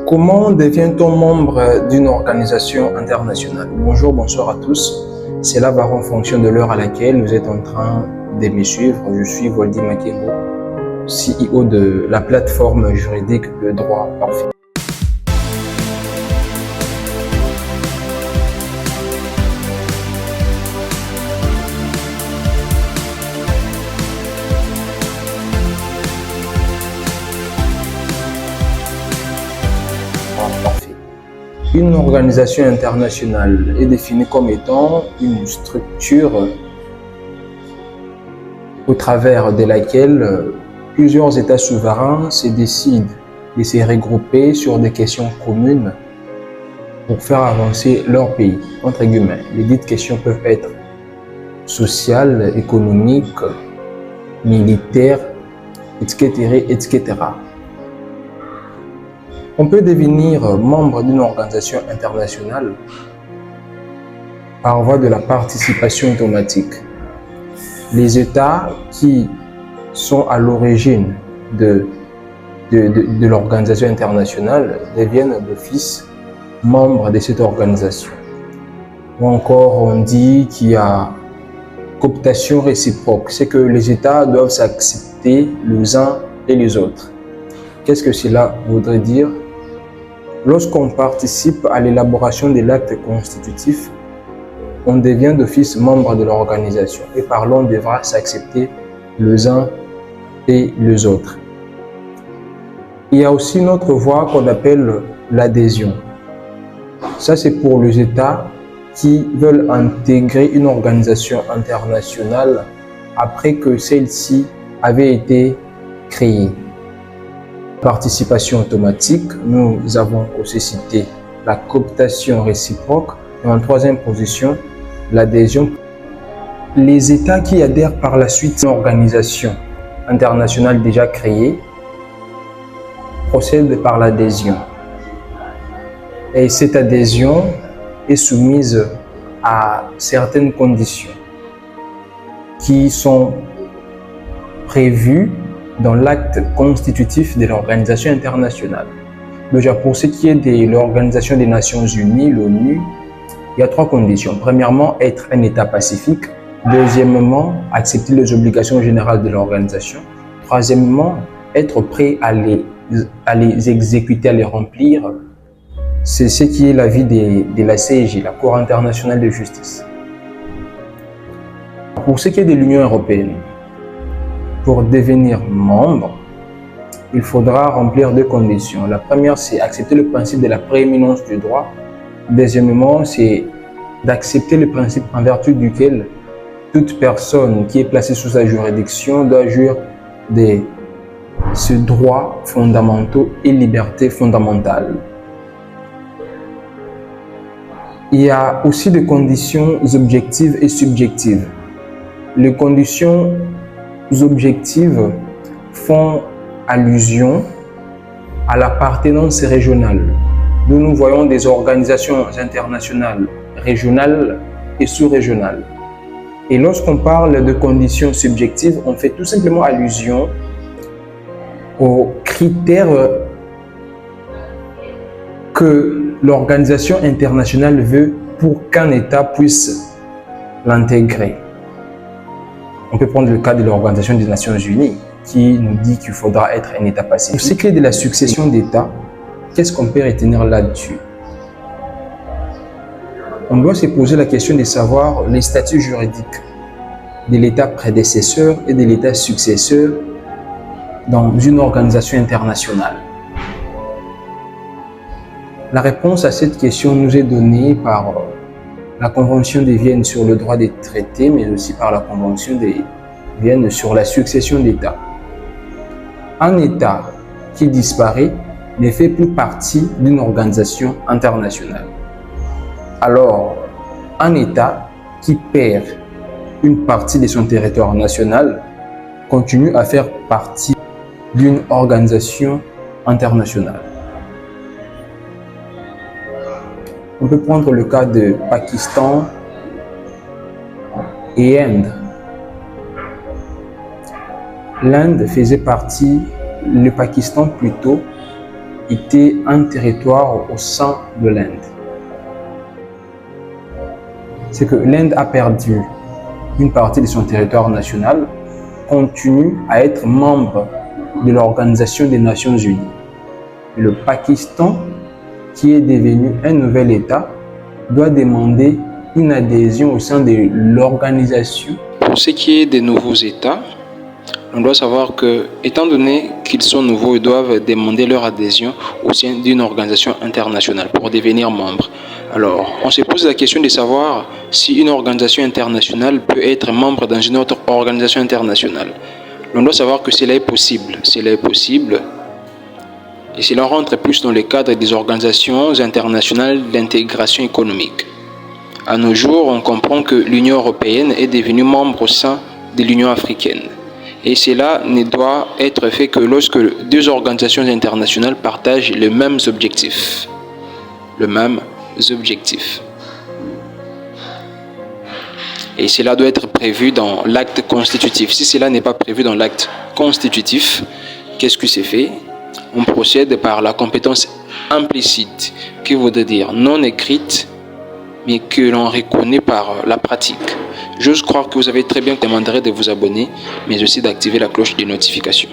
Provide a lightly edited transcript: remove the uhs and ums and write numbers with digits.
Comment devient-on membre d'une organisation internationale? Bonjour, bonsoir à tous. Cela va en fonction de l'heure à laquelle vous êtes en train de me suivre. Je suis Voldy Makengo, CEO de la plateforme juridique Le Droit Parfait. Une organisation internationale est définie comme étant une structure au travers de laquelle plusieurs États souverains se décident de se regrouper sur des questions communes pour faire avancer leur pays, entre guillemets. Les dites questions peuvent être sociales, économiques, militaires, etc. On peut devenir membre d'une organisation internationale par voie de la participation automatique. Les États qui sont à l'origine de l'organisation internationale deviennent d'office membres de cette organisation. Ou encore, on dit qu'il y a cooptation réciproque, c'est que les États doivent s'accepter les uns et les autres. Qu'est-ce que cela voudrait dire? Lorsqu'on participe à l'élaboration de l'acte constitutif, on devient d'office membre de l'organisation et par là on devra s'accepter les uns et les autres. Il y a aussi une autre voie qu'on appelle l'adhésion. Ça, c'est pour les États qui veulent intégrer une organisation internationale après que celle-ci avait été créée. Participation automatique, nous avons aussi cité la cooptation réciproque et en troisième position, l'adhésion. Les États qui adhèrent par la suite à une organisation internationale déjà créée procèdent par l'adhésion. Et cette adhésion est soumise à certaines conditions qui sont prévues dans l'acte constitutif de l'organisation internationale. Déjà, pour ce qui est de l'Organisation des Nations Unies, l'ONU, il y a trois conditions. Premièrement, être un État pacifique. Deuxièmement, accepter les obligations générales de l'organisation. Troisièmement, être prêt à les exécuter, à les remplir. C'est ce qui est l'avis de la CIJ, la Cour internationale de justice. Pour ce qui est de l'Union européenne, pour devenir membre, il faudra remplir deux conditions. La première, c'est accepter le principe de la prééminence du droit. Deuxièmement, c'est d'accepter le principe en vertu duquel toute personne qui est placée sous sa juridiction doit jouir de ses droits fondamentaux et libertés fondamentales. Il y a aussi des conditions objectives et subjectives. Les conditions objectives font allusion à l'appartenance régionale. Nous voyons des organisations internationales régionales et sous-régionales. Et lorsqu'on parle de conditions subjectives, on fait tout simplement allusion aux critères que l'organisation internationale veut pour qu'un État puisse l'intégrer. On peut prendre le cas de l'Organisation des Nations Unies qui nous dit qu'il faudra être un État pacifique. Pour ce qui est de la succession d'États, qu'est-ce qu'on peut retenir là-dessus? On doit se poser la question de savoir les statuts juridiques de l'État prédécesseur et de l'État successeur dans une organisation internationale. La réponse à cette question nous est donnée par la Convention de Vienne sur le droit des traités, mais aussi par la Convention de Vienne sur la succession d'États. Un État qui disparaît ne fait plus partie d'une organisation internationale. Alors, un État qui perd une partie de son territoire national continue à faire partie d'une organisation internationale. On peut prendre le cas de Pakistan et Inde. L'Inde faisait partie, le Pakistan plutôt, était un territoire au sein de l'Inde. C'est que l'Inde a perdu une partie de son territoire national, continue à être membre de l'Organisation des Nations Unies. Le Pakistan, qui est devenu un nouvel État, doit demander une adhésion au sein de l'organisation. Pour ce qui est des nouveaux États, on doit savoir que, étant donné qu'ils sont nouveaux, ils doivent demander leur adhésion au sein d'une organisation internationale pour devenir membre. Alors, on se pose la question de savoir si une organisation internationale peut être membre dans une autre organisation internationale. On doit savoir que cela est possible. Cela est possible. Et cela rentre plus dans le cadre des organisations internationales d'intégration économique. À nos jours, on comprend que l'Union européenne est devenue membre au sein de l'Union africaine. Et cela ne doit être fait que lorsque deux organisations internationales partagent les mêmes objectifs. Et cela doit être prévu dans l'acte constitutif. Si cela n'est pas prévu dans l'acte constitutif, qu'est-ce que c'est fait? On procède par la compétence implicite, qui voudrait dire non écrite, mais que l'on reconnaît par la pratique. J'ose croire que vous avez très bien demandé de vous abonner, mais aussi d'activer la cloche de notification.